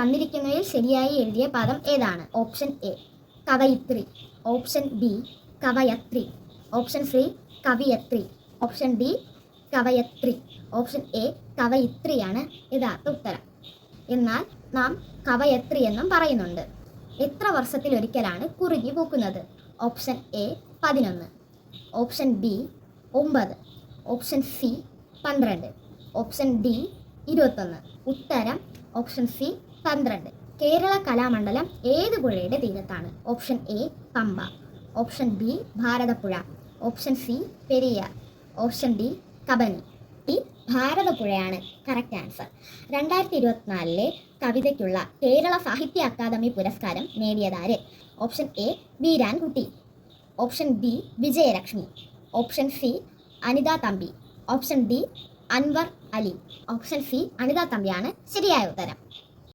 തന്നിരിക്കുന്നതിൽ ശരിയായി എഴുതിയ പദം ഏതാണ്? ഓപ്ഷൻ എ കവയിത്രി, ഓപ്ഷൻ ബി കവയത്രി, ഓപ്ഷൻ സി കവിയത്രി, ഓപ്ഷൻ ഡി കവയത്രി. ഓപ്ഷൻ എ കവയിത്രിയാണ് യഥാർത്ഥ ഉത്തരം. എന്നാൽ നാം കവയത്രി എന്നും പറയുന്നുണ്ട്. എത്ര വർഷത്തിലൊരിക്കലാണ് കുറുകി പൂക്കുന്നത്? Option A 11, option B 9, option C 12, option D 21. ഉത്തരം ഓപ്ഷൻ സി 12. കേരള കലാമണ്ഡലം ഏത് പുഴയുടെ തീരത്താണ്? Option A Pamba, option B Bharathappuzha, option C Periyar, option D Kabani. ഈ ഭാരതപ്പുഴയാണ് കറക്റ്റ് ആൻസർ. 2024 കവിതയ്ക്കുള്ള കേരള സാഹിത്യ അക്കാദമി പുരസ്കാരം നേടിയതാര്? Option A Veerankutty, option B Vijayalakshmi, option C Anitha Thampi, option D Anwar Ali. Option C Anitha തമ്പിയാണ് ശരിയായ ഉത്തരം.